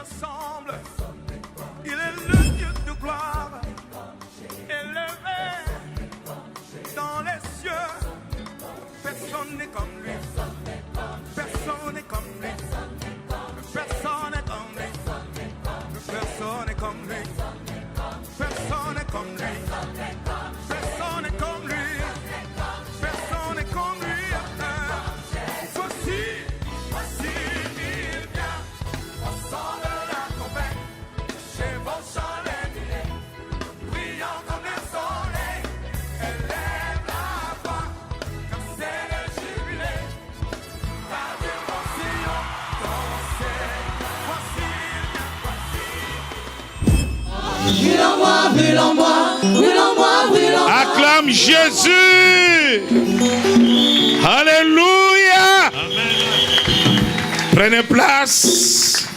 ressemble. Il est le Dieu de gloire, élevé dans les cieux. Personne n'est comme lui. Personne n'est comme lui. Personne n'est comme lui. Personne n'est comme lui. Personne n'est comme lui. Personne n'est comme lui. Personne n'est comme lui. Voici, il vient. Au son de la trompette, chevauchant les milliers, brillant comme le soleil. Élève la voix, comme c'est le jubilé. Radio Sion, dansez. Voici, il vient. Brûle en moi, brûle en moi, brûle en moi, brûle en moi. Acclame Jésus. Alléluia. Prenez place.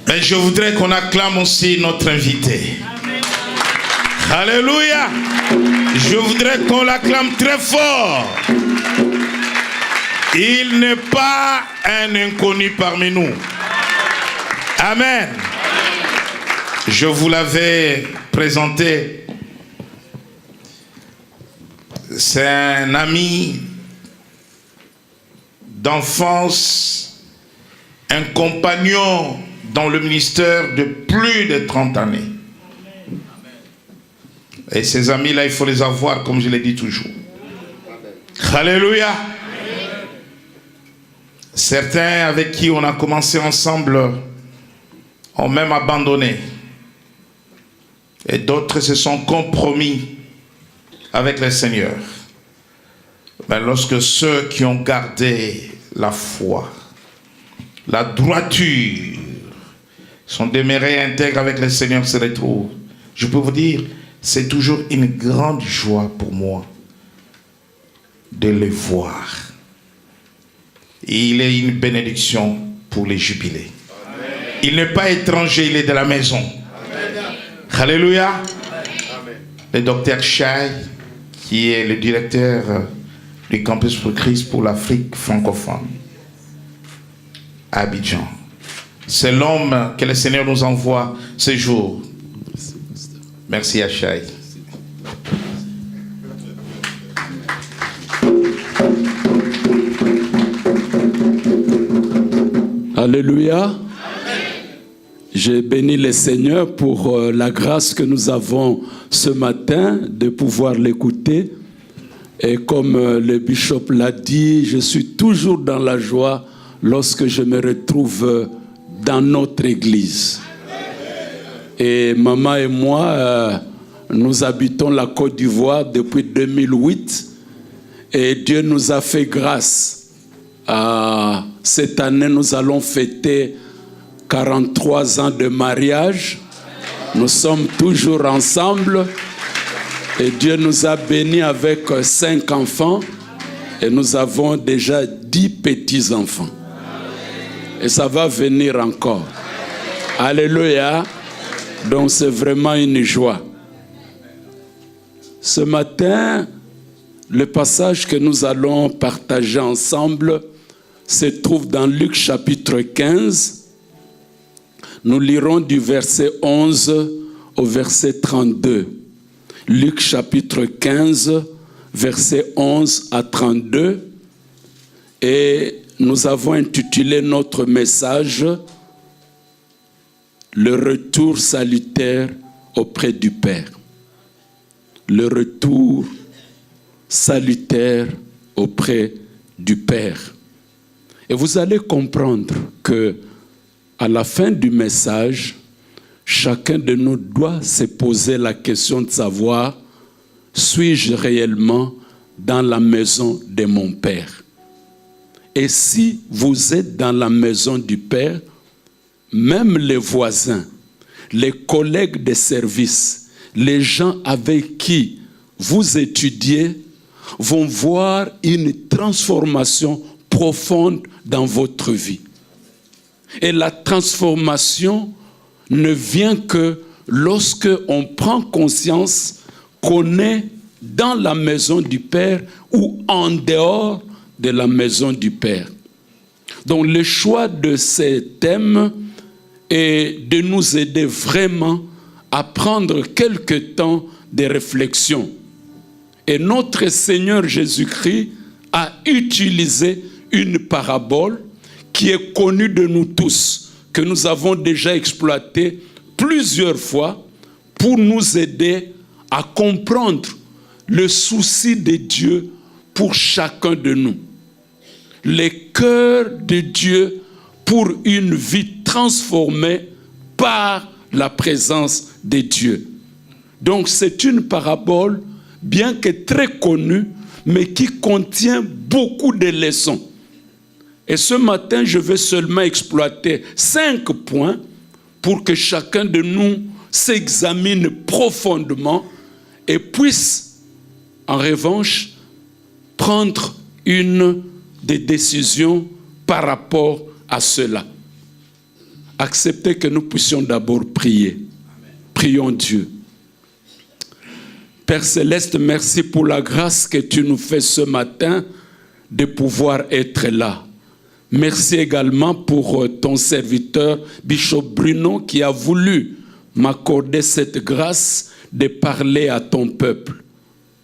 Mais je voudrais qu'on acclame aussi notre invité. Alléluia. Je voudrais qu'on l'acclame très fort. Il n'est pas un inconnu parmi nous. Amen. Je vous l'avais présenté. C'est un ami d'enfance, un compagnon dans le ministère de plus de 30 années. Et ces amis-là, il faut les avoir, comme je l'ai dit toujours. Alléluia. Certains avec qui on a commencé ensemble ont même abandonné. Et d'autres se sont compromis avec le Seigneur. Mais lorsque ceux qui ont gardé la foi, la droiture, sont demeurés intègres avec le Seigneur se retrouvent, je peux vous dire, c'est toujours une grande joie pour moi de les voir. Il est une bénédiction pour les jubilés. Amen. Il n'est pas étranger, il est de la maison. Amen. Alléluia. Amen. Le docteur Chai, qui est le directeur du Campus pour Christ pour l'Afrique francophone, à Abidjan. C'est l'homme que le Seigneur nous envoie ce jour. Merci à Chai. Alléluia. Amen. Je bénis le Seigneur pour la grâce que nous avons ce matin de pouvoir l'écouter. Et comme le bishop l'a dit, je suis toujours dans la joie lorsque je me retrouve dans notre église. Et maman et moi, nous habitons la Côte d'Ivoire depuis 2008. Et Dieu nous a fait grâce. Cette année, nous allons fêter 43 ans de mariage. Nous sommes toujours ensemble. Et Dieu nous a bénis avec 5 enfants. Et nous avons déjà 10 petits-enfants. Et ça va venir encore. Alléluia. Donc c'est vraiment une joie. Ce matin, le passage que nous allons partager ensemble se trouve dans Luc chapitre 15. Nous lirons du verset 11 au verset 32. Luc chapitre 15, verset 11 à 32. Et nous avons intitulé notre message « Le retour salutaire auprès du Père ». Le retour salutaire auprès du Père. Et vous allez comprendre que à la fin du message, chacun de nous doit se poser la question de savoir, suis-je réellement dans la maison de mon Père? Et si vous êtes dans la maison du Père, même les voisins, les collègues de service, les gens avec qui vous étudiez vont voir une transformation profonde dans votre vie. Et la transformation ne vient que lorsque on prend conscience qu'on est dans la maison du Père ou en dehors de la maison du Père. Donc le choix de ces thèmes est de nous aider vraiment à prendre quelque temps de réflexion. Et notre Seigneur Jésus-Christ a utilisé une parabole qui est connue de nous tous, que nous avons déjà exploitée plusieurs fois pour nous aider à comprendre le souci de Dieu pour chacun de nous. Le cœur de Dieu pour une vie transformée par la présence de Dieu. Donc c'est une parabole, bien que très connue, mais qui contient beaucoup de leçons. Et ce matin, je vais seulement exploiter 5 points pour que chacun de nous s'examine profondément et puisse, en revanche, prendre une des décisions par rapport à cela. Acceptez que nous puissions d'abord prier. Prions Dieu. Père Céleste, merci pour la grâce que tu nous fais ce matin de pouvoir être là. Merci également pour ton serviteur, Bishop Bruno, qui a voulu m'accorder cette grâce de parler à ton peuple.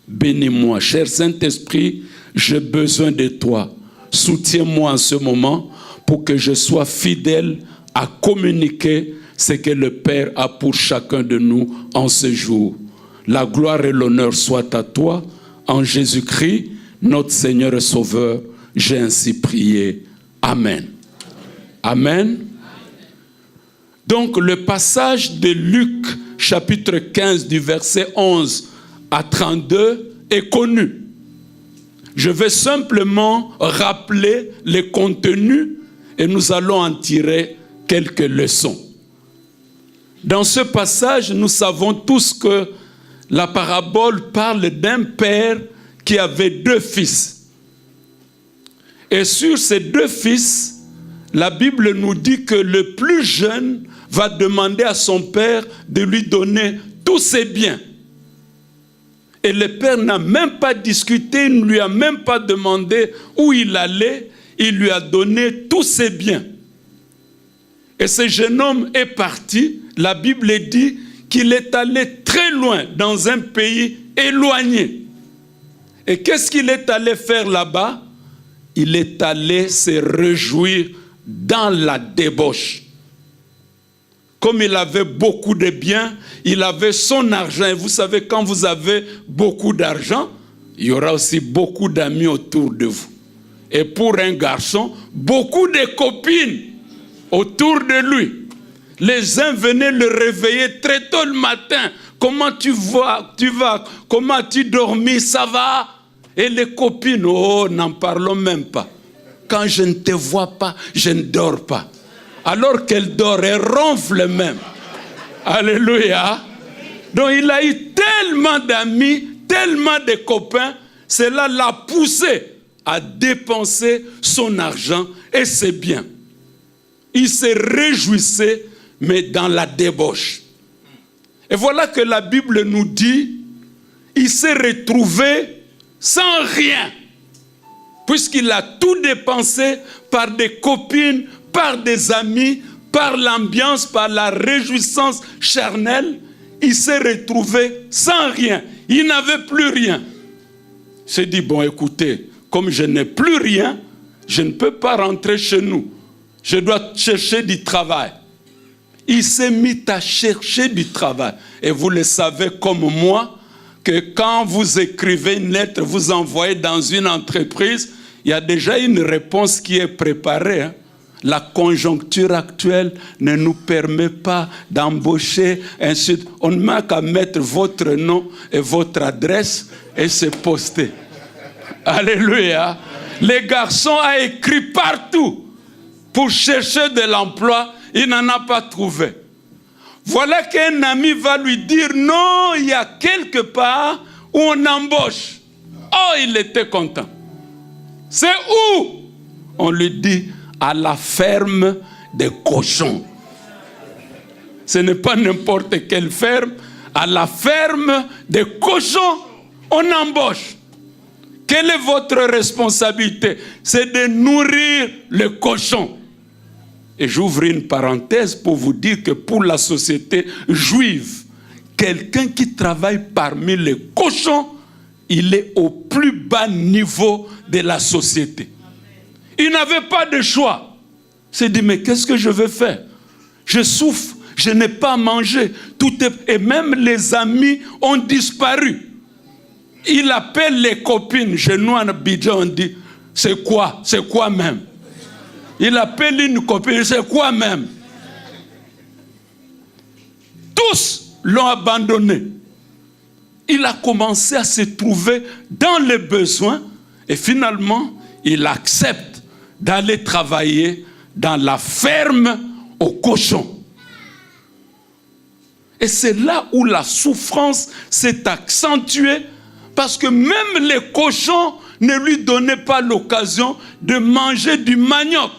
Bénis-moi. Cher Saint-Esprit, j'ai besoin de toi. Soutiens-moi en ce moment pour que je sois fidèle à communiquer ce que le Père a pour chacun de nous en ce jour. La gloire et l'honneur soient à toi. En Jésus-Christ, notre Seigneur et Sauveur, j'ai ainsi prié. Amen. Amen. Donc le passage de Luc, chapitre 15, du verset 11 à 32 est connu. Je vais simplement rappeler les contenus et nous allons en tirer quelques leçons. Dans ce passage, nous savons tous que la parabole parle d'un père qui avait 2 fils. Et sur ces 2 fils, la Bible nous dit que le plus jeune va demander à son père de lui donner tous ses biens. Et le père n'a même pas discuté, il ne lui a même pas demandé où il allait, il lui a donné tous ses biens. Et ce jeune homme est parti, la Bible dit qu'il est allé très loin, dans un pays éloigné. Et qu'est-ce qu'il est allé faire là-bas? Il est allé se réjouir dans la débauche. Comme il avait beaucoup de biens, il avait son argent. Et vous savez, quand vous avez beaucoup d'argent, il y aura aussi beaucoup d'amis autour de vous. Et pour un garçon, beaucoup de copines autour de lui. Les uns venaient le réveiller très tôt le matin. Comment tu vas? Comment tu dormis? Ça va? Et les copines, oh, n'en parlons même pas. Quand je ne te vois pas, je ne dors pas. Alors qu'elle dort, elle ronfle même. Alléluia. Donc il a eu tellement d'amis, tellement de copains, cela l'a poussé à dépenser son argent et ses biens. Il se réjouissait, mais dans la débauche. Et voilà que la Bible nous dit, il s'est retrouvé sans rien, puisqu'il a tout dépensé par des copines, par des amis, par l'ambiance, par la réjouissance charnelle. Il s'est retrouvé sans rien. Il n'avait plus rien. Il s'est dit, bon, écoutez, comme je n'ai plus rien, je ne peux pas rentrer chez nous. Je dois chercher du travail. Il s'est mis à chercher du travail. Et vous le savez comme moi, que quand vous écrivez une lettre, vous envoyez dans une entreprise, il y a déjà une réponse qui est préparée. Hein. La conjoncture actuelle ne nous permet pas d'embaucher. Ensuite, on ne n'a qu'à mettre votre nom et votre adresse et se poster. Alléluia. Les garçons ont écrit partout pour chercher de l'emploi. Il n'en a pas trouvé. Voilà qu'un ami va lui dire, non, il y a quelque part où on embauche. Oh, il était content. C'est où? On lui dit, à la ferme des cochons. Ce n'est pas n'importe quelle ferme. À la ferme des cochons, on embauche. Quelle est votre responsabilité? C'est de nourrir le cochon. Et j'ouvre une parenthèse pour vous dire que pour la société juive, quelqu'un qui travaille parmi les cochons, il est au plus bas niveau de la société. Il n'avait pas de choix. Il s'est dit, mais qu'est-ce que je vais faire? Je souffre, je n'ai pas à manger. Et même les amis ont disparu. Il appelle les copines. Chez nous en Abidjan, on dit, c'est quoi? C'est quoi même? Il appelle une copine, c'est quoi même? Tous l'ont abandonné. Il a commencé à se trouver dans les besoins et finalement, il accepte d'aller travailler dans la ferme aux cochons. Et c'est là où la souffrance s'est accentuée parce que même les cochons ne lui donnaient pas l'occasion de manger du manioc.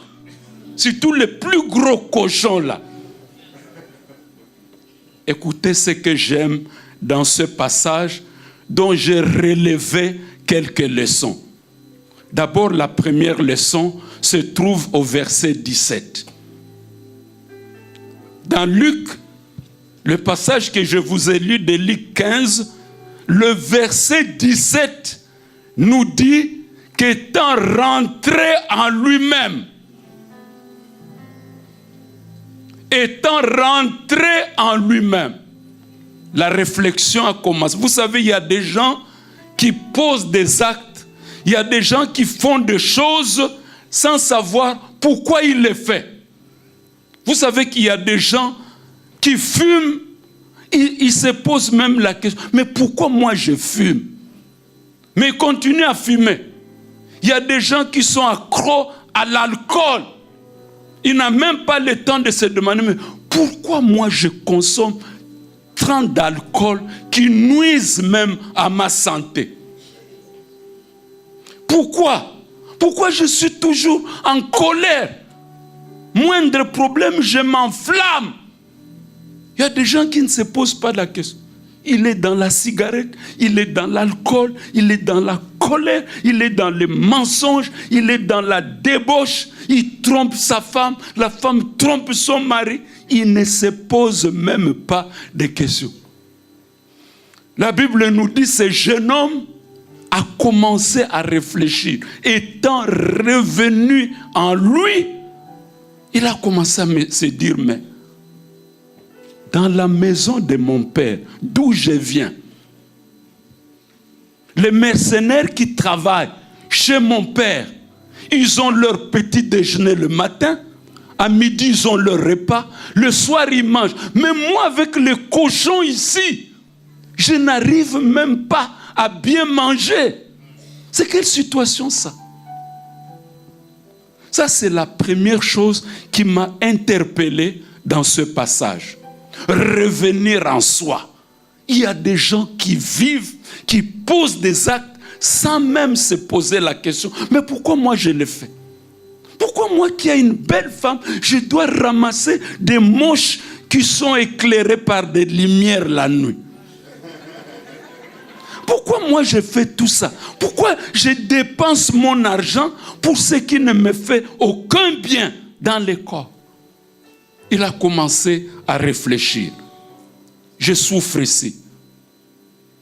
Surtout les plus gros cochons là. Écoutez ce que j'aime dans ce passage dont j'ai relevé quelques leçons. D'abord, la première leçon se trouve au verset 17. Dans Luc, le passage que je vous ai lu de Luc 15, le verset 17 nous dit qu'étant rentré en lui-même, la réflexion a commencé. Vous savez, il y a des gens qui posent des actes, il y a des gens qui font des choses sans savoir pourquoi ils les font. Vous savez qu'il y a des gens qui fument, ils se posent même la question, mais pourquoi moi je fume? Mais ils continuent à fumer. Il y a des gens qui sont accros à l'alcool. Ils n'ont même pas le temps de se demander, mais pourquoi moi je consomme tant d'alcool qui nuisent même à ma santé? Pourquoi? Pourquoi je suis toujours en colère? Moindre problème, je m'enflamme. Il y a des gens qui ne se posent pas la question. Il est dans la cigarette, il est dans l'alcool, il est dans la colère, il est dans les mensonges, il est dans la débauche, il trompe sa femme, la femme trompe son mari. Il ne se pose même pas de questions. La Bible nous dit que ce jeune homme a commencé à réfléchir. Étant revenu en lui, il a commencé à se dire, mais dans la maison de mon père, d'où je viens, les mercenaires qui travaillent chez mon père, ils ont leur petit déjeuner le matin, à midi ils ont leur repas, le soir ils mangent. Mais moi avec les cochons ici, je n'arrive même pas à bien manger. C'est quelle situation ça? Ça c'est la première chose qui m'a interpellé dans ce passage. Revenir en soi. Il y a des gens qui vivent, qui posent des actes sans même se poser la question, mais pourquoi moi je le fais? Pourquoi moi qui ai une belle femme, je dois ramasser des moches qui sont éclairées par des lumières la nuit? Pourquoi moi je fais tout ça? Pourquoi je dépense mon argent pour ce qui ne me fait aucun bien dans le corps? Il a commencé à réfléchir. Je souffre ici.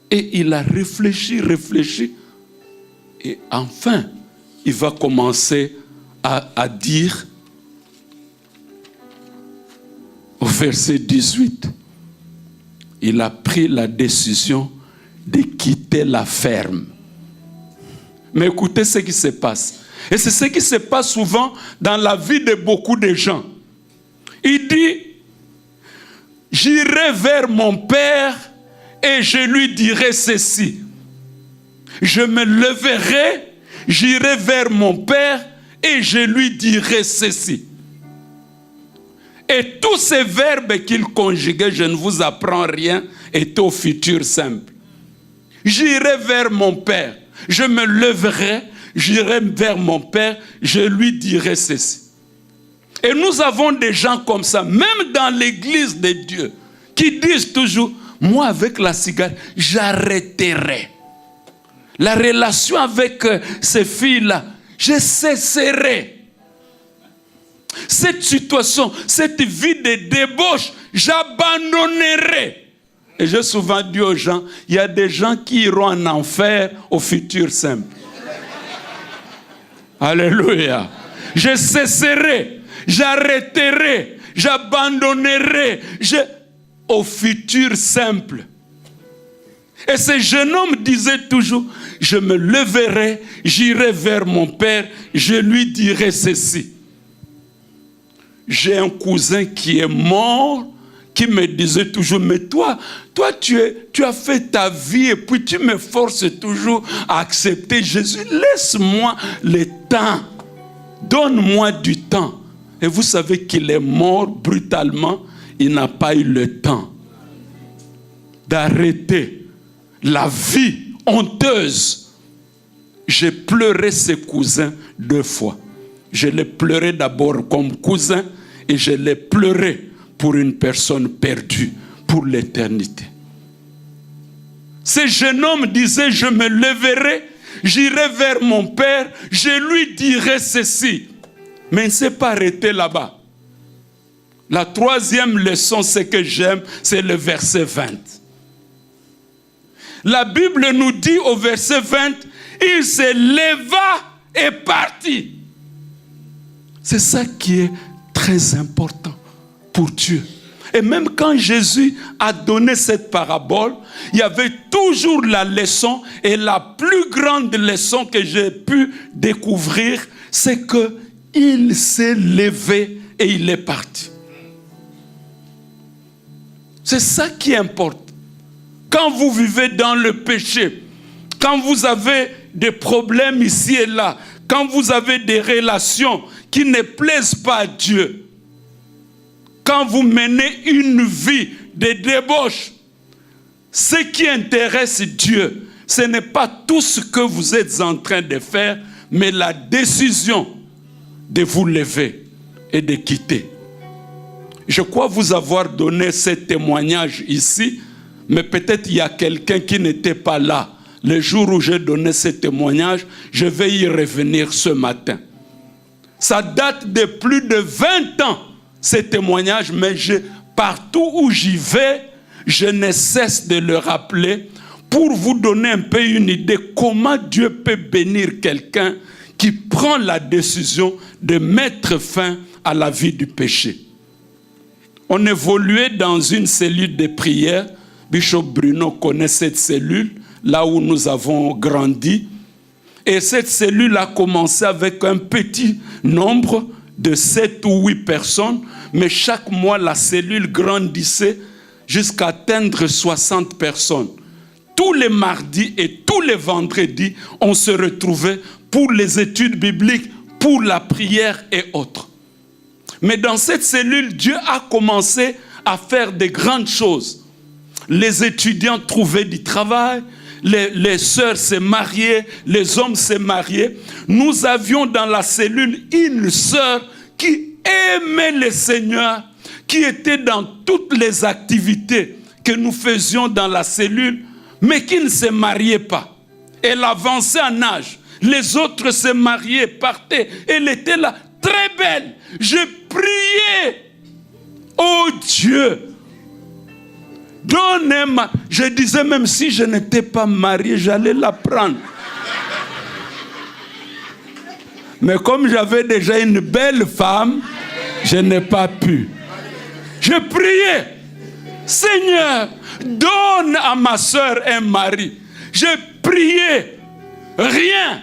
Et il a réfléchi. Et enfin, il va commencer à dire au verset 18, il a pris la décision de quitter la ferme. Mais écoutez ce qui se passe. Et c'est ce qui se passe souvent dans la vie de beaucoup de gens. Il dit, j'irai vers mon père et je lui dirai ceci. Je me leverai, j'irai vers mon père et je lui dirai ceci. Et tous ces verbes qu'il conjuguait, je ne vous apprends rien, étaient au futur simple. J'irai vers mon père, je me leverai, j'irai vers mon père, je lui dirai ceci. Et nous avons des gens comme ça, même dans l'église de Dieu, qui disent toujours, moi avec la cigarette, j'arrêterai. la relation avec ces filles-là, je cesserai. Cette situation, cette vie de débauche, j'abandonnerai. Et j'ai souvent dit aux gens, il y a des gens qui iront en enfer au futur simple. Alléluia. Je cesserai, j'arrêterai, j'abandonnerai au futur simple. Et ce jeune homme disait toujours, je me leverai, j'irai vers mon père, je lui dirai ceci. J'ai un cousin qui est mort, qui me disait toujours, mais toi tu as fait ta vie et puis tu me forces toujours à accepter Jésus. Laisse-moi le temps. Donne-moi du temps. Et vous savez qu'il est mort brutalement. Il n'a pas eu le temps d'arrêter la vie honteuse. J'ai pleuré ses cousins 2 fois. Je l'ai pleuré d'abord comme cousin et je l'ai pleuré pour une personne perdue pour l'éternité. Ce jeune homme disait, je me leverai, j'irai vers mon père, je lui dirai ceci. Mais il ne s'est pas arrêté là-bas. La 3e leçon, c'est que j'aime, c'est le verset 20. La Bible nous dit au verset 20, il se leva et partit. C'est ça qui est très important pour Dieu. Et même quand Jésus a donné cette parabole, il y avait toujours la leçon, et la plus grande leçon que j'ai pu découvrir, c'est qu'il s'est levé et il est parti. C'est ça qui importe. Quand vous vivez dans le péché, quand vous avez des problèmes ici et là, quand vous avez des relations qui ne plaisent pas à Dieu, quand vous menez une vie de débauche, ce qui intéresse Dieu, ce n'est pas tout ce que vous êtes en train de faire, mais la décision de vous lever et de quitter. Je crois vous avoir donné ce témoignage ici, mais peut-être il y a quelqu'un qui n'était pas là. Le jour où j'ai donné ce témoignage, je vais y revenir ce matin. Ça date de plus de 20 ans, ce témoignage, mais partout où j'y vais, je ne cesse de le rappeler pour vous donner un peu une idée comment Dieu peut bénir quelqu'un qui prend la décision de mettre fin à la vie du péché. On évoluait dans une cellule de prière. Bishop Bruno connaît cette cellule, là où nous avons grandi. Et cette cellule a commencé avec un petit nombre de 7 ou 8 personnes, mais chaque mois, la cellule grandissait jusqu'à atteindre 60 personnes. Tous les mardis et tous les vendredis, on se retrouvait pour les études bibliques, pour la prière et autres. Mais dans cette cellule, Dieu a commencé à faire de grandes choses. Les étudiants trouvaient du travail, les sœurs se mariaient, les hommes se mariaient. Nous avions dans la cellule une sœur qui aimait le Seigneur, qui était dans toutes les activités que nous faisions dans la cellule, mais qui ne se mariait pas. Elle avançait en âge. Les autres se mariaient, partaient. Elle était là, très belle. Je priais. Oh Dieu, donne-moi. Je disais, même si je n'étais pas marié, j'allais la prendre. Mais comme j'avais déjà une belle femme, je n'ai pas pu. Je priais, Seigneur, donne à ma soeur un mari. Je priais, rien.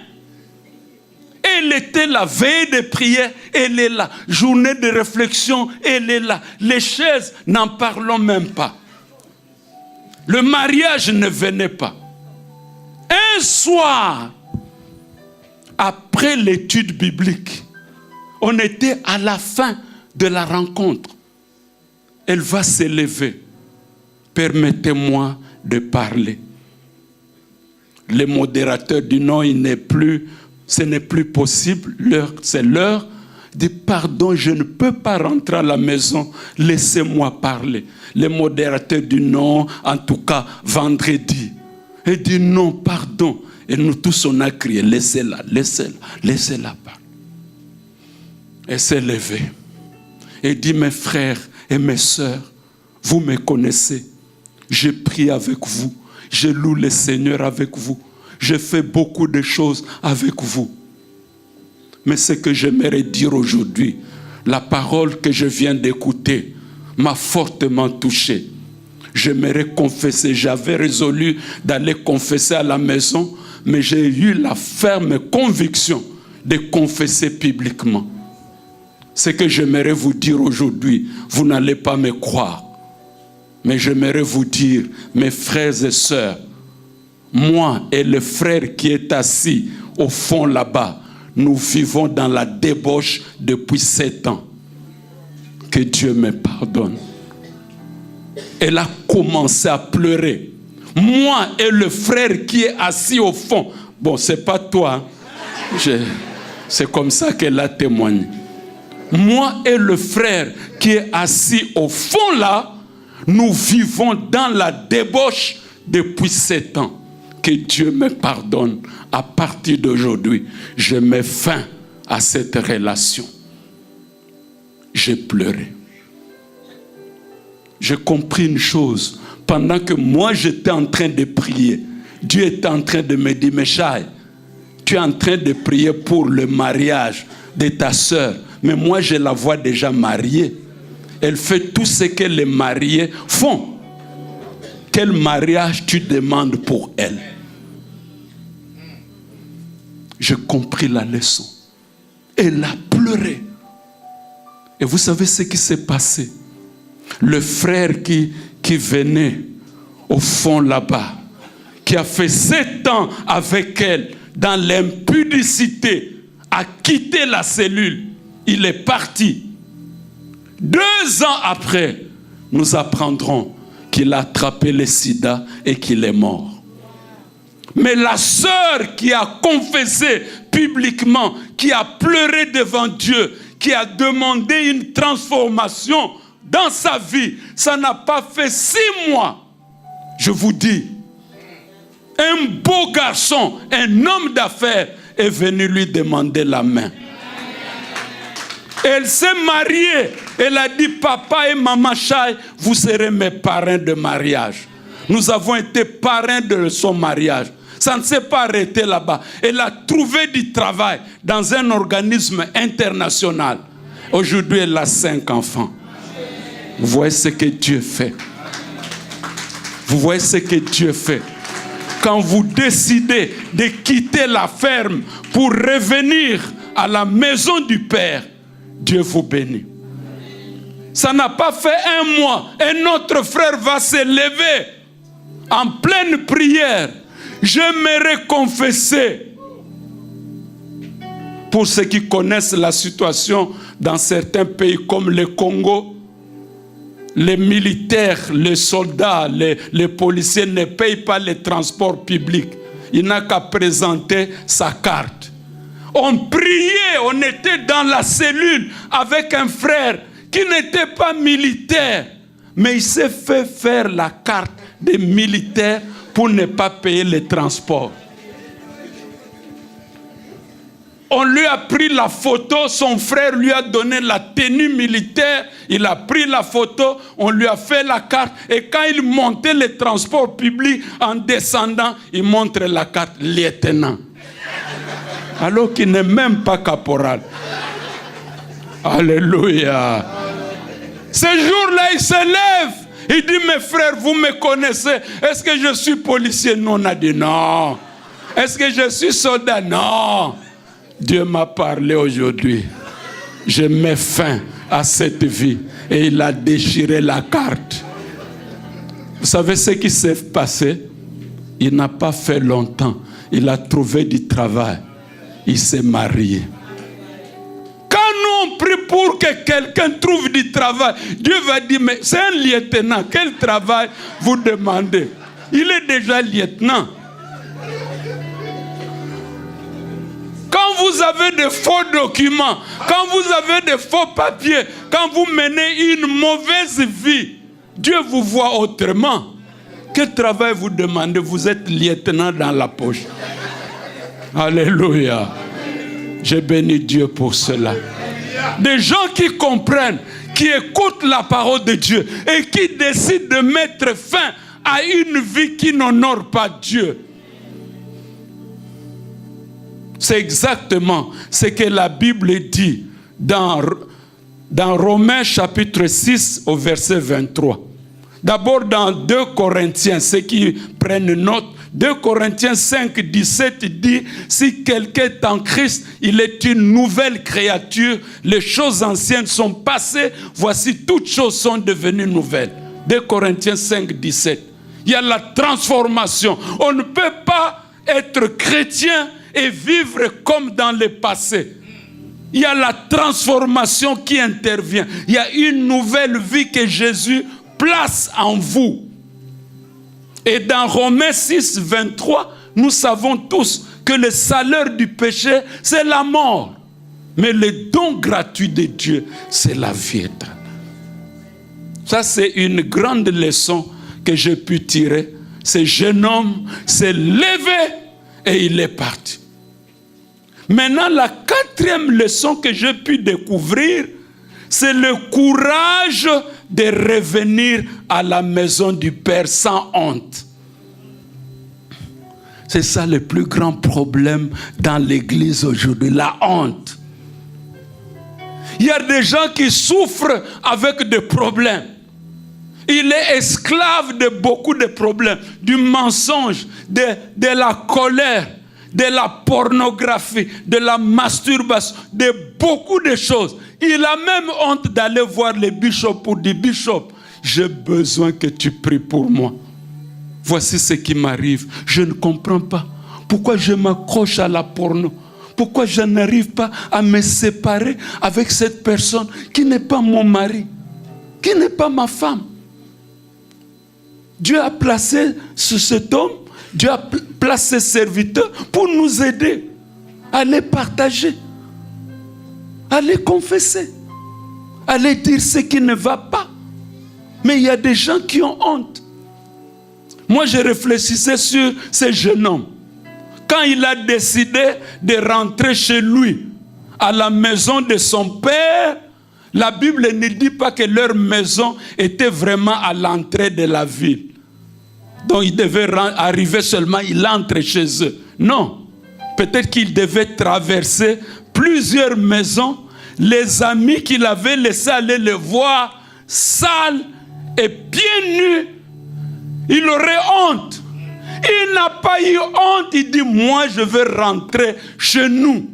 Elle était là, veille de prière, elle est là. Journée de réflexion, elle est là. Les chaises, n'en parlons même pas. Le mariage ne venait pas. Un soir, après l'étude biblique, on était à la fin de la rencontre. Elle va se lever. Permettez-moi de parler. Le modérateur dit non, ce n'est plus possible. C'est l'heure. Dit pardon, je ne peux pas rentrer à la maison. Laissez-moi parler. Le modérateur dit non, en tout cas vendredi. Elle dit non, pardon. Et nous tous, on a crié, laissez-la, laissez-la, laissez-la parler. Elle s'est levée et dit, mes frères et mes sœurs, vous me connaissez. J'ai prié avec vous. J'ai loué le Seigneur avec vous. J'ai fait beaucoup de choses avec vous. Mais ce que j'aimerais dire aujourd'hui, la parole que je viens d'écouter m'a fortement touché. J'aimerais confesser. J'avais résolu d'aller confesser à la maison, mais j'ai eu la ferme conviction de confesser publiquement. Ce que j'aimerais vous dire aujourd'hui, vous n'allez pas me croire. Mais j'aimerais vous dire, mes frères et sœurs, moi et le frère qui est assis au fond là-bas, nous vivons dans la débauche depuis 7 ans. Que Dieu me pardonne. Elle a commencé à pleurer. Moi et le frère qui est assis au fond. Bon, c'est pas toi. C'est comme ça qu'elle a témoigné. Moi et le frère qui est assis au fond là, nous vivons dans la débauche depuis 7 ans. Que Dieu me pardonne. À partir d'aujourd'hui, je mets fin à cette relation. J'ai pleuré. J'ai compris une chose. Pendant que moi j'étais en train de prier, Dieu était en train de me dire, Méchaï, tu es en train de prier pour le mariage de ta sœur. Mais moi je la vois déjà mariée. Elle fait tout ce que les mariés font. Quel mariage tu demandes pour elle? J'ai compris la leçon. Elle a pleuré. Et vous savez ce qui s'est passé? Le frère qui venait au fond là-bas, qui a fait 7 ans avec elle dans l'impudicité, a quitté la cellule. Il est parti. 2 ans après, nous apprendrons qu'il a attrapé le sida et qu'il est mort. Mais la sœur qui a confessé publiquement, qui a pleuré devant Dieu, qui a demandé une transformation dans sa vie, ça n'a pas fait 6 mois. Je vous dis, un beau garçon, un homme d'affaires est venu lui demander la main. Elle s'est mariée. Elle a dit, papa et maman Chai, vous serez mes parrains de mariage. Nous avons été parrains de son mariage. Ça ne s'est pas arrêté là-bas. Elle a trouvé du travail dans un organisme international. Aujourd'hui, elle a 5 enfants. Vous voyez ce que Dieu fait. Vous voyez ce que Dieu fait. Quand vous décidez de quitter la ferme pour revenir à la maison du Père, Dieu vous bénit. Ça n'a pas fait 1 mois. Un autre frère va se lever en pleine prière. J'aimerais confesser. Pour ceux qui connaissent la situation dans certains pays comme le Congo, les militaires, les soldats, les policiers ne payent pas les transports publics. Il n'a qu'à présenter sa carte. On priait, on était dans la cellule avec un frère qui n'était pas militaire, mais il s'est fait faire la carte des militaires pour ne pas payer les transports. On lui a pris la photo, son frère lui a donné la tenue militaire, il a pris la photo, on lui a fait la carte, et quand il montait les transports publics en descendant, il montre la carte lieutenant. Alors qu'il n'est même pas caporal. Alléluia. Ce jour-là, il se lève. Il dit, mes frères, vous me connaissez. Est-ce que je suis policier? Non, on a dit non. Est-ce que je suis soldat? Non. Dieu m'a parlé aujourd'hui. Je mets fin à cette vie. Et il a déchiré la carte. Vous savez ce qui s'est passé? Il n'a pas fait longtemps. Il a trouvé du travail. Il s'est marié. Quand nous on prie pour que quelqu'un trouve du travail, Dieu va dire, mais c'est un lieutenant, quel travail vous demandez? Il est déjà lieutenant. Quand vous avez de faux documents, quand vous avez de faux papiers, quand vous menez une mauvaise vie, Dieu vous voit autrement. Quel travail vous demandez? Vous êtes lieutenant dans la poche. Alléluia. Je bénis Dieu pour cela. Des gens qui comprennent, qui écoutent la parole de Dieu et qui décident de mettre fin à une vie qui n'honore pas Dieu. C'est exactement ce que la Bible dit dans Romains chapitre 6 au verset 23. D'abord dans 2 Corinthiens, ceux qui prennent note, 2 Corinthiens 5, 17 dit, si quelqu'un est en Christ, il est une nouvelle créature, les choses anciennes sont passées, voici toutes choses sont devenues nouvelles. 2 Corinthiens 5, 17. Il y a la transformation. On ne peut pas être chrétien et vivre comme dans le passé. Il y a la transformation qui intervient. Il y a une nouvelle vie que Jésus place en vous. Et dans Romains 6, 23, nous savons tous que le salaire du péché, c'est la mort. Mais le don gratuit de Dieu, c'est la vie éternelle. Ça, c'est une grande leçon que j'ai pu tirer. Ce jeune homme s'est levé et il est parti. Maintenant, la 4e leçon que j'ai pu découvrir, c'est le courage de revenir à la maison du Père sans honte. C'est ça le plus grand problème dans l'Église aujourd'hui, la honte. Il y a des gens qui souffrent avec des problèmes. Il est esclave de beaucoup de problèmes, du mensonge, de la colère, de la pornographie, de la masturbation, de beaucoup de choses. Il a même honte d'aller voir le bishop pour dire, bishop, j'ai besoin que tu pries pour moi. Voici ce qui m'arrive. Je ne comprends pas. Pourquoi je m'accroche à la porno? Pourquoi je n'arrive pas à me séparer avec cette personne qui n'est pas mon mari, qui n'est pas ma femme? Dieu a placé sur cet homme, Dieu a placé ses serviteurs pour nous aider à les partager, à les confesser, à les dire ce qui ne va pas. Mais il y a des gens qui ont honte. Moi, je réfléchissais sur ce jeune homme. Quand il a décidé de rentrer chez lui, à la maison de son père, la Bible ne dit pas que leur maison était vraiment à l'entrée de la ville. Donc il devait arriver seulement, il entre chez eux. Non. Peut-être qu'il devait traverser plusieurs maisons. Les amis qu'il avait laissés aller le voir, sales et pieds nus, il aurait honte. Il n'a pas eu honte. Il dit, moi je veux rentrer chez nous.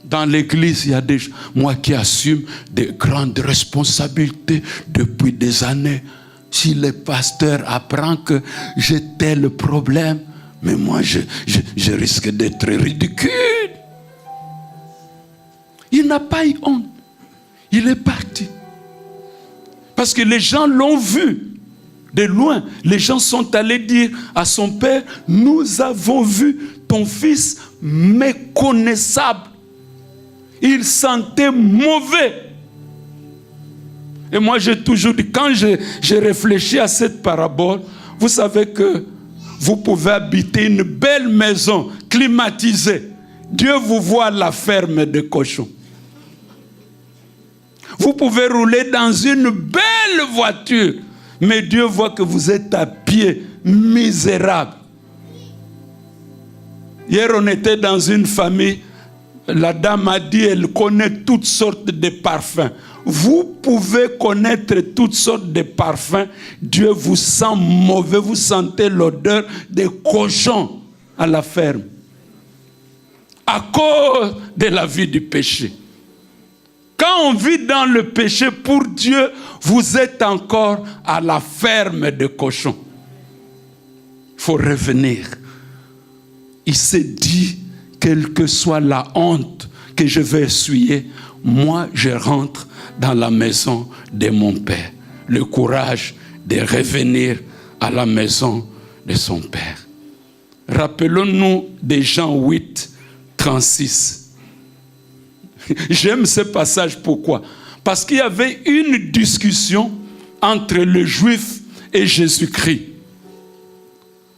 Dans l'église, il y a des gens, moi qui assume de grandes responsabilités depuis des années. Si le pasteur apprend que j'ai tel problème, mais moi je risque d'être ridicule. Il n'a pas eu honte. Il est parti. Parce que les gens l'ont vu de loin. Les gens sont allés dire à son père, nous avons vu ton fils méconnaissable. Il sentait mauvais. Et moi, j'ai toujours dit, quand j'ai réfléchi à cette parabole, vous savez que vous pouvez habiter une belle maison climatisée. Dieu vous voit à la ferme de cochons. Vous pouvez rouler dans une belle voiture, mais Dieu voit que vous êtes à pied, misérable. Hier, on était dans une famille. La dame a dit, elle connaît toutes sortes de parfums. Vous pouvez connaître toutes sortes de parfums. Dieu vous sent mauvais. Vous sentez l'odeur des cochons à la ferme. À cause de la vie du péché. Quand on vit dans le péché, pour Dieu, vous êtes encore à la ferme de cochons. Il faut revenir. Il s'est dit, quelle que soit la honte que je vais essuyer, moi je rentre dans la maison de mon Père. Le courage de revenir à la maison de son Père. Rappelons-nous de Jean 8, 36. J'aime ce passage, pourquoi? Parce qu'il y avait une discussion entre le juif et Jésus-Christ.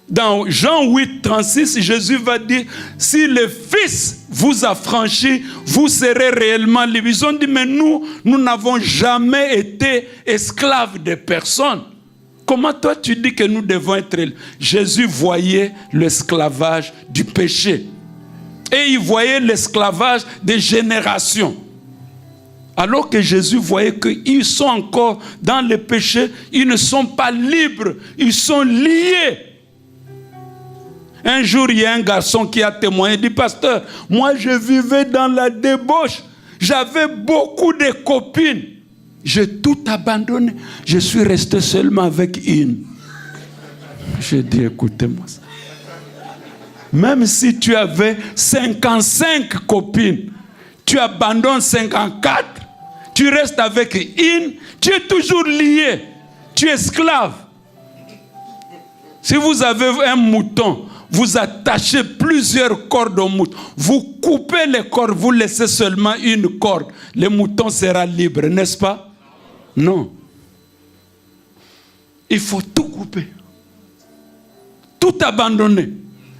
Dans Jean 8, 36, Jésus va dire, si le Fils vous a franchi, vous serez réellement libres. Ils ont dit, mais nous n'avons jamais été esclaves de personne. Comment toi tu dis que nous devons être... Jésus voyait l'esclavage du péché. Et il voyait l'esclavage des générations. Alors que Jésus voyait qu'ils sont encore dans le péché, ils ne sont pas libres, ils sont liés. Un jour, il y a un garçon qui a témoigné, il dit, pasteur, moi je vivais dans la débauche, j'avais beaucoup de copines, j'ai tout abandonné, je suis resté seulement avec une. J'ai dit, écoutez-moi ça. Même si tu avais 55 copines, tu abandonnes 54, tu restes avec une, tu es toujours lié, tu es esclave. Si vous avez un mouton, vous attachez plusieurs cordes au mouton. Vous coupez les cordes, vous laissez seulement une corde. Le mouton sera libre, n'est-ce pas? Non. Il faut tout couper. Tout abandonner.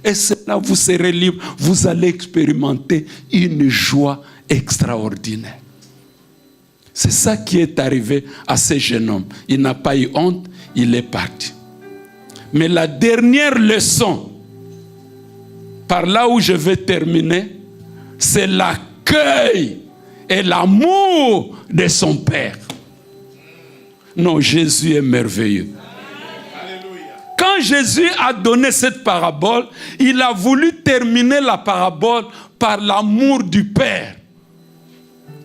Et c'est là vous serez libre. Vous allez expérimenter une joie extraordinaire. C'est ça qui est arrivé à ce jeune homme. Il n'a pas eu honte, il est parti. Mais la dernière leçon, par là où je vais terminer, c'est l'accueil et l'amour de son Père. Non, Jésus est merveilleux. Quand Jésus a donné cette parabole, il a voulu terminer la parabole par l'amour du Père.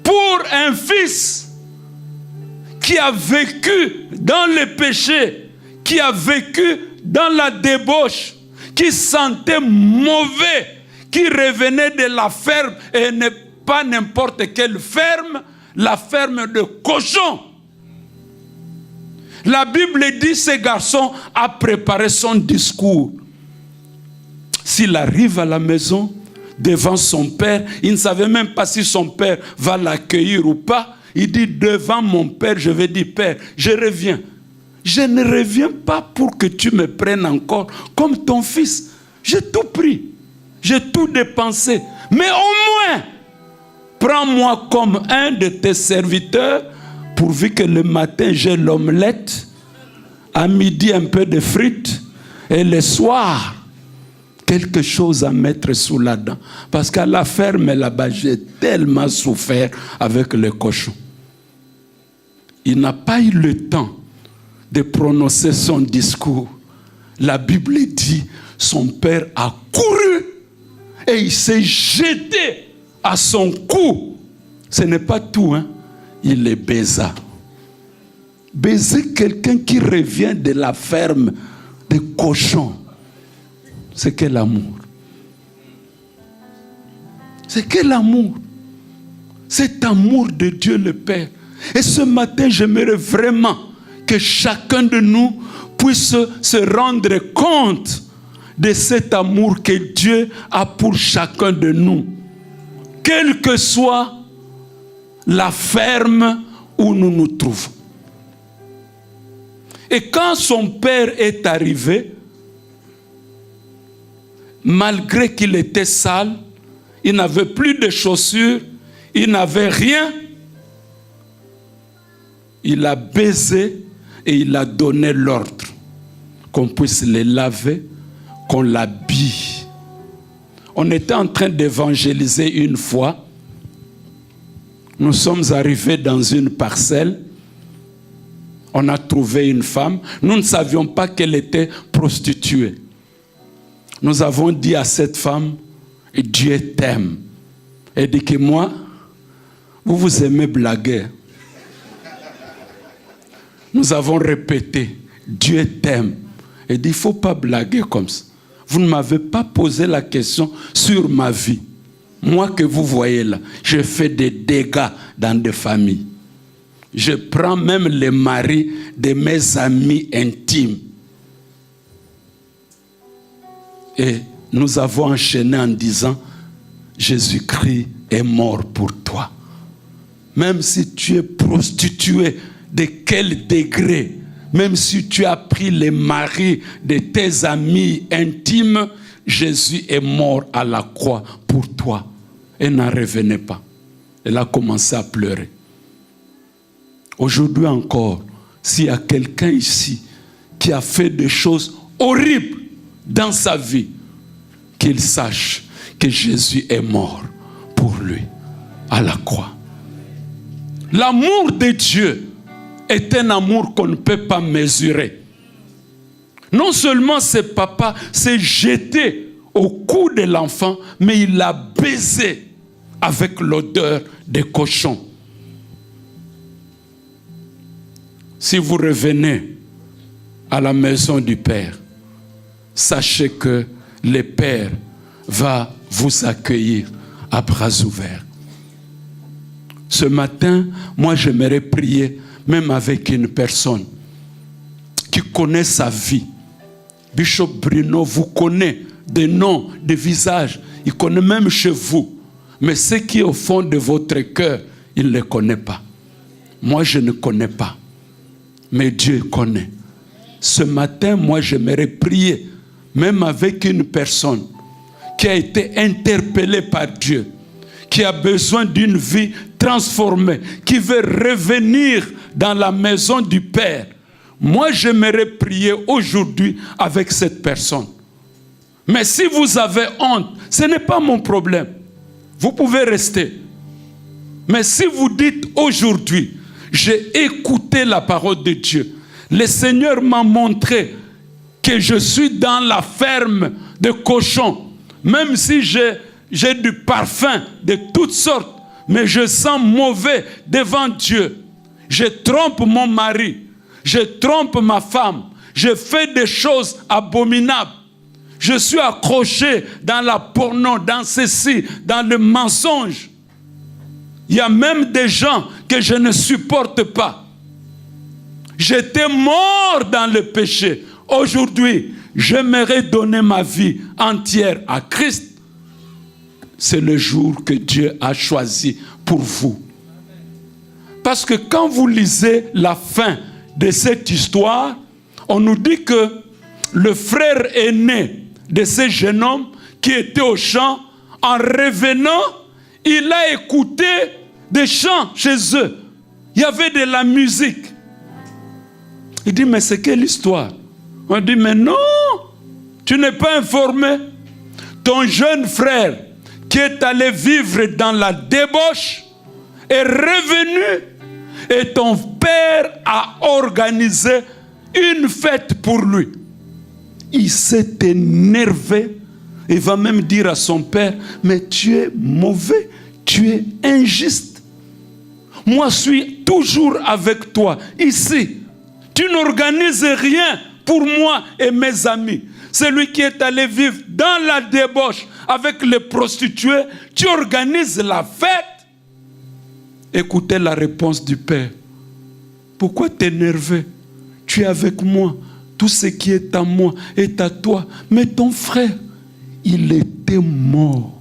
Pour un fils qui a vécu dans le péché, qui a vécu dans la débauche, qui sentait mauvais, qui revenait de la ferme, et pas n'importe quelle ferme, la ferme de cochons. La Bible dit, ce garçon a préparé son discours. S'il arrive à la maison, devant son père, il ne savait même pas si son père va l'accueillir ou pas. Il dit, devant mon père, je vais dire, Père, je reviens. Je ne reviens pas pour que tu me prennes encore comme ton fils. J'ai tout pris. J'ai tout dépensé. Mais au moins, prends-moi comme un de tes serviteurs, pourvu que le matin j'ai l'omelette, à midi un peu de frites, et le soir, quelque chose à mettre sous la dent. Parce qu'à la ferme là-bas, j'ai tellement souffert avec le cochon. Il n'a pas eu le temps de prononcer son discours. La Bible dit, son père a couru et il s'est jeté à son cou. Ce n'est pas tout, hein. Il les baisa. Baiser quelqu'un qui revient de la ferme des cochons, c'est quel amour? C'est quel amour? Cet amour de Dieu le Père. Et ce matin, j'aimerais vraiment que chacun de nous puisse se rendre compte de cet amour que Dieu a pour chacun de nous. Quelle que soit la ferme où nous nous trouvons. Et quand son père est arrivé, malgré qu'il était sale, il n'avait plus de chaussures, il n'avait rien, il a baisé et il a donné l'ordre qu'on puisse les laver, qu'on l'habille. On était en train d'évangéliser une fois. Nous sommes arrivés dans une parcelle. On a trouvé une femme. Nous ne savions pas qu'elle était prostituée. Nous avons dit à cette femme, Dieu t'aime. Elle dit que moi, vous aimez blaguer. Nous avons répété, Dieu t'aime. Elle dit, il ne faut pas blaguer comme ça. Vous ne m'avez pas posé la question sur ma vie. Moi que vous voyez là, je fais des dégâts dans des familles. Je prends même les maris de mes amis intimes. Et nous avons enchaîné en disant, Jésus-Christ est mort pour toi. Même si tu es prostitué, de quel degré, Même si tu as pris les maris de tes amis intimes, Jésus est mort à la croix pour toi. Elle n'en revenait pas. Elle a commencé à pleurer. Aujourd'hui encore, s'il y a quelqu'un ici qui a fait des choses horribles dans sa vie, qu'il sache que Jésus est mort pour lui à la croix. L'amour de Dieu est un amour qu'on ne peut pas mesurer. Non seulement ce papa s'est jeté au cou de l'enfant, mais il l'a baisé avec l'odeur des cochons. Si vous revenez à la maison du Père, sachez que le Père va vous accueillir à bras ouverts. Ce matin, moi j'aimerais prier même avec une personne qui connaît sa vie. Bishop Bruno vous connaît des noms, des visages. Il connaît même chez vous. Mais ce qui est au fond de votre cœur, il ne le connaît pas. Moi, je ne connais pas. Mais Dieu connaît. Ce matin, moi, j'aimerais prier, même avec une personne qui a été interpellée par Dieu, qui a besoin d'une vie transformée, qui veut revenir dans la maison du Père. Moi, j'aimerais prier aujourd'hui avec cette personne. Mais si vous avez honte, ce n'est pas mon problème. Vous pouvez rester. Mais si vous dites aujourd'hui, j'ai écouté la parole de Dieu, le Seigneur m'a montré que je suis dans la ferme de cochons, même si j'ai du parfum de toutes sortes, mais je sens mauvais devant Dieu. Je trompe mon mari, je trompe ma femme, je fais des choses abominables. Je suis accroché dans la porno, dans ceci, dans le mensonge. Il y a même des gens que je ne supporte pas. J'étais mort dans le péché. Aujourd'hui, j'aimerais donner ma vie entière à Christ. C'est le jour que Dieu a choisi pour vous. Parce que quand vous lisez la fin de cette histoire, on nous dit que le frère aîné de ce jeune homme qui était au champ, en revenant, il a écouté des chants chez eux. Il y avait de la musique. Il dit, mais c'est quelle histoire? On dit, mais non, tu n'es pas informé. Ton jeune frère qui est allé vivre dans la débauche est revenu et ton père a organisé une fête pour lui. Il s'est énervé. Il va même dire à son père, mais tu es mauvais, tu es injuste. Moi, je suis toujours avec toi ici. Tu n'organises rien pour moi et mes amis. Celui qui est allé vivre dans la débauche avec les prostituées, tu organises la fête. Écoutez la réponse du père. Pourquoi t'énerver? Tu es avec moi. Tout ce qui est à moi est à toi. Mais ton frère, il était mort.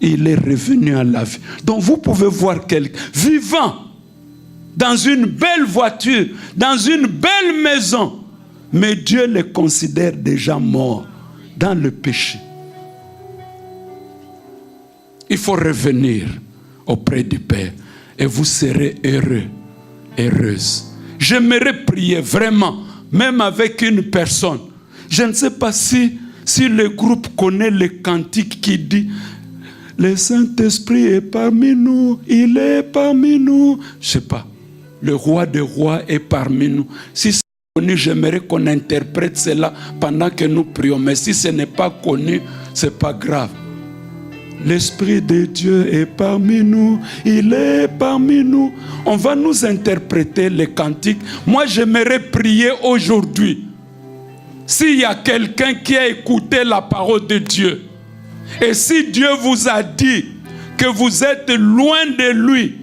Il est revenu à la vie. Donc vous pouvez voir quelqu'un vivant dans une belle voiture, dans une belle maison. Mais Dieu le considère déjà mort dans le péché. Il faut revenir auprès du Père et vous serez heureux, heureuse. J'aimerais prier vraiment, même avec une personne. Je ne sais pas si le groupe connaît le cantique qui dit « Le Saint-Esprit est parmi nous, il est parmi nous. » Je ne sais pas. Le roi des rois est parmi nous. Si c'est connu, j'aimerais qu'on interprète cela pendant que nous prions. Mais si ce n'est pas connu, ce n'est pas grave. L'Esprit de Dieu est parmi nous, il est parmi nous. On va nous interpréter les cantiques. Moi, j'aimerais prier aujourd'hui. S'il y a quelqu'un qui a écouté la parole de Dieu, et si Dieu vous a dit que vous êtes loin de lui,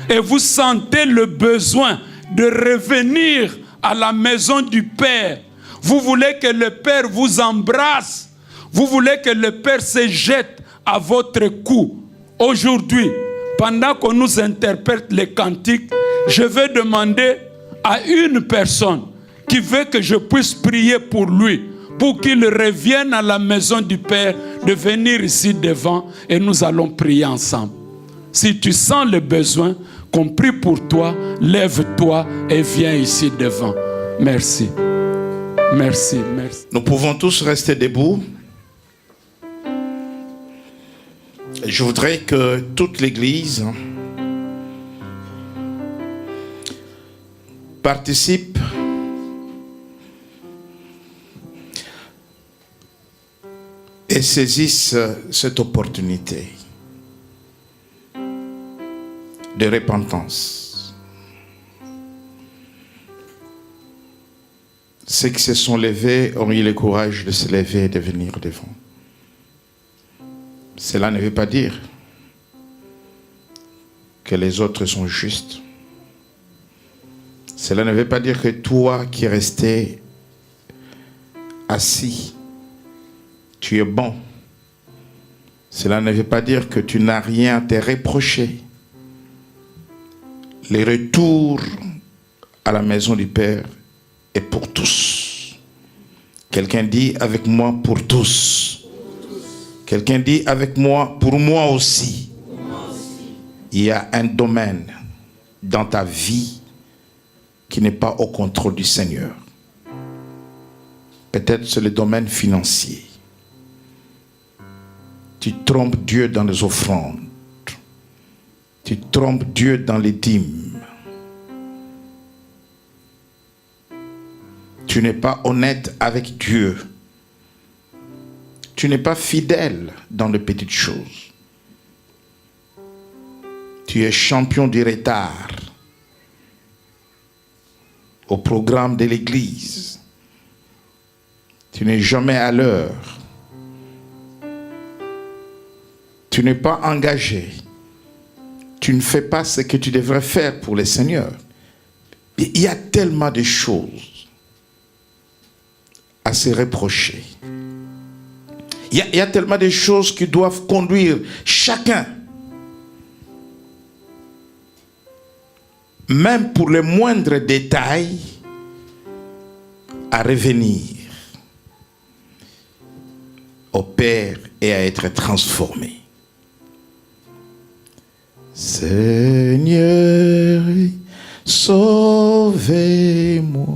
et vous sentez le besoin de revenir à la maison du Père, vous voulez que le Père vous embrasse, vous voulez que le Père se jette à votre cou. Aujourd'hui, pendant qu'on nous interprète les cantiques, Je vais demander à une personne qui veut que je puisse prier pour lui, pour qu'il revienne à la maison du Père, de venir ici devant et nous allons prier ensemble. Si tu sens le besoin qu'on prie pour toi, lève-toi et viens ici devant. Merci. Merci, merci. Nous pouvons tous rester debout. Je voudrais que toute l'Église participe et saisisse cette opportunité de repentance. Ceux qui se sont levés ont eu le courage de se lever et de venir devant. Cela ne veut pas dire que les autres sont justes. Cela ne veut pas dire que toi qui es resté assis, tu es bon. Cela ne veut pas dire que tu n'as rien à te reprocher. Le retour à la maison du Père est pour tous. Quelqu'un dit avec moi pour tous. Quelqu'un dit avec moi pour moi aussi. Il y a un domaine dans ta vie qui n'est pas au contrôle du Seigneur. Peut-être c'est le domaine financier. Tu trompes Dieu dans les offrandes. Tu trompes Dieu dans les dîmes. Tu n'es pas honnête avec Dieu. Tu n'es pas fidèle dans les petites choses. Tu es champion du retard au programme de l'Église. Tu n'es jamais à l'heure. Tu n'es pas engagé. Tu ne fais pas ce que tu devrais faire pour le Seigneur. Il y a tellement de choses à se reprocher. Il y a tellement de choses qui doivent conduire chacun, même pour les moindres détails, à revenir au Père et à être transformé. Seigneur, sauvez-moi,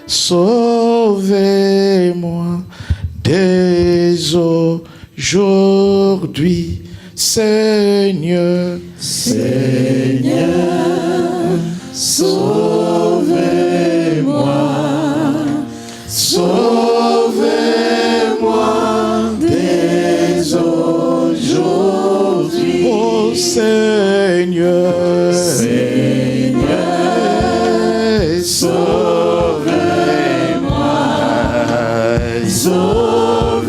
sauvez-moi dès aujourd'hui, Seigneur, Seigneur, sauvez-moi, sauvez-moi dès aujourd'hui, oh Seigneur, Seigneur, sauvez-moi, sauvez-moi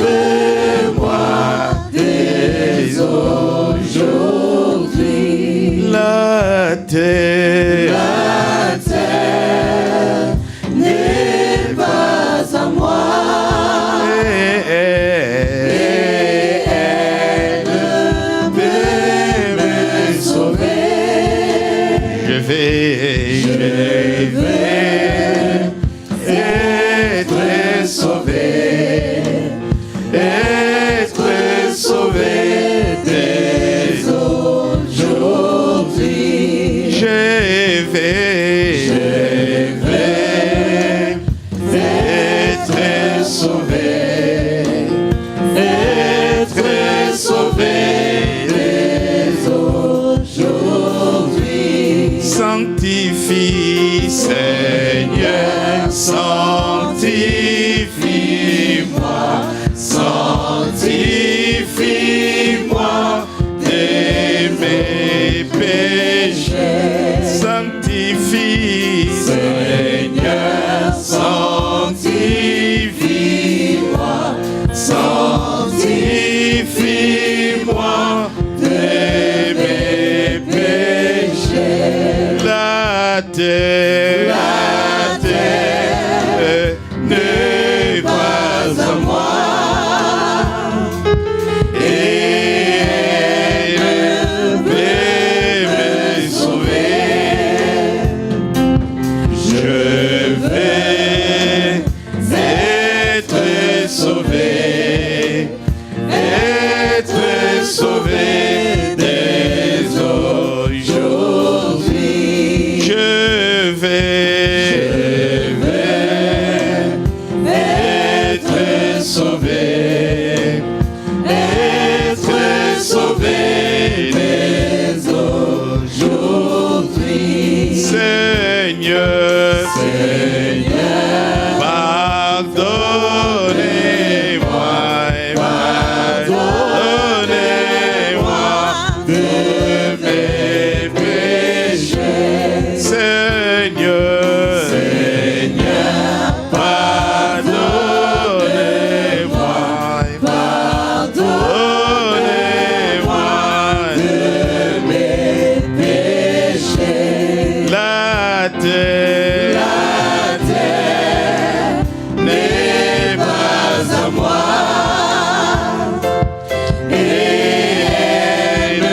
dès aujourd'hui. La terre n'est pas à moi, et elle peut me sauver. Je d'être sauvé dès aujourd'hui. Seigneur, pardonnez-moi, pardonnez-moi de mes péchés. Seigneur, pardonnez-moi, pardonnez-moi de mes péchés. La terre n'est pas à moi, et elle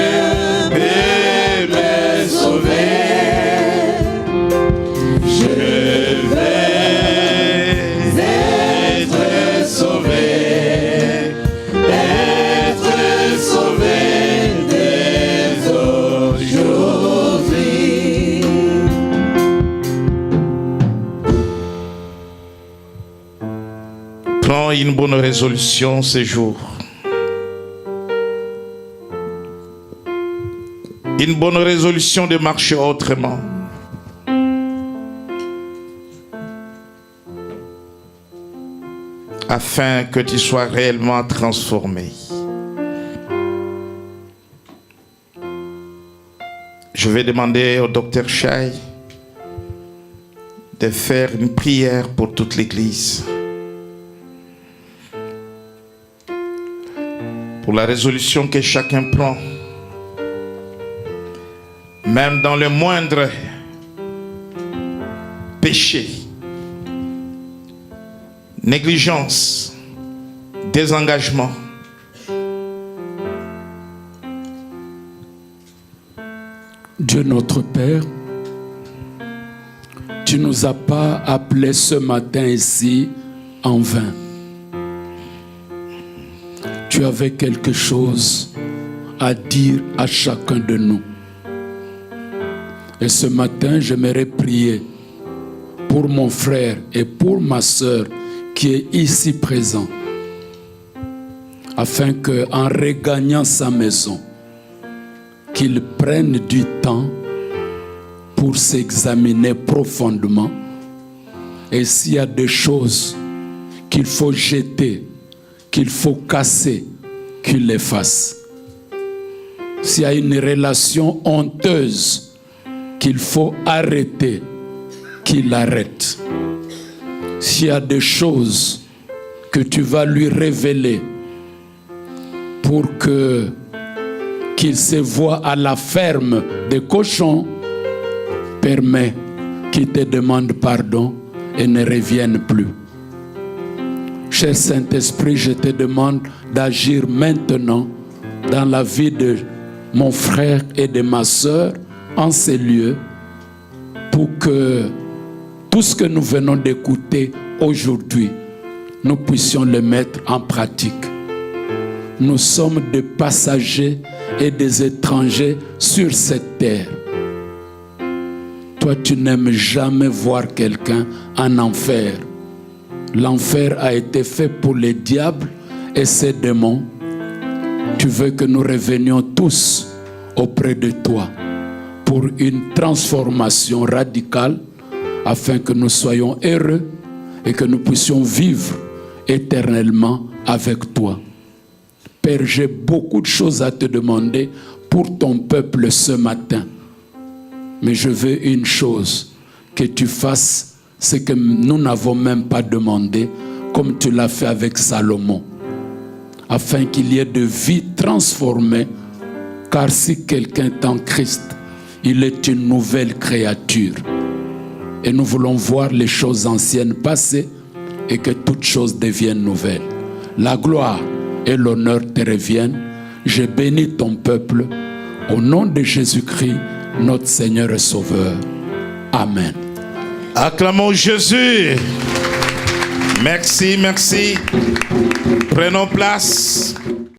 peut me sauver. Je vais être sauvé dès aujourd'hui. Prends une bonne résolution ces jours. Une bonne résolution de marcher autrement. Afin que tu sois réellement transformé. Je vais demander au docteur Chai de faire une prière pour toute l'Église. Pour la résolution que chacun prend. Même dans le moindre péché, négligence, désengagement. Dieu notre Père, tu ne nous as pas appelés ce matin ici en vain. Tu avais quelque chose à dire à chacun de nous. Et ce matin, j'aimerais prier pour mon frère et pour ma sœur qui est ici présent, afin qu'en regagnant sa maison, qu'il prenne du temps pour s'examiner profondément. Et s'il y a des choses qu'il faut jeter, qu'il faut casser, qu'il les fasse. S'il y a une relation honteuse qu'il faut arrêter, qu'il arrête. S'il y a des choses que tu vas lui révéler pour qu'il se voie à la ferme des cochons, permets qu'il te demande pardon et ne revienne plus. Cher Saint-Esprit, je te demande d'agir maintenant dans la vie de mon frère et de ma sœur en ces lieux pour que tout ce que nous venons d'écouter aujourd'hui, nous puissions le mettre en pratique. Nous sommes des passagers et des étrangers sur cette terre. Toi, tu n'aimes jamais voir quelqu'un en enfer. L'enfer a été fait pour les diables et ses démons. Tu veux que nous revenions tous auprès de toi pour une transformation radicale afin que nous soyons heureux et que nous puissions vivre éternellement avec toi. Père, j'ai beaucoup de choses à te demander pour ton peuple ce matin. Mais je veux une chose, que tu fasses ce que nous n'avons même pas demandé, comme tu l'as fait avec Salomon, afin qu'il y ait de vie transformée, car si quelqu'un est en Christ, il est une nouvelle créature. Et nous voulons voir les choses anciennes passer et que toutes choses deviennent nouvelles. La gloire et l'honneur te reviennent. Je bénis ton peuple au nom de Jésus-Christ, notre Seigneur et Sauveur. Amen. Acclamons Jésus. Merci, merci. Prenons place.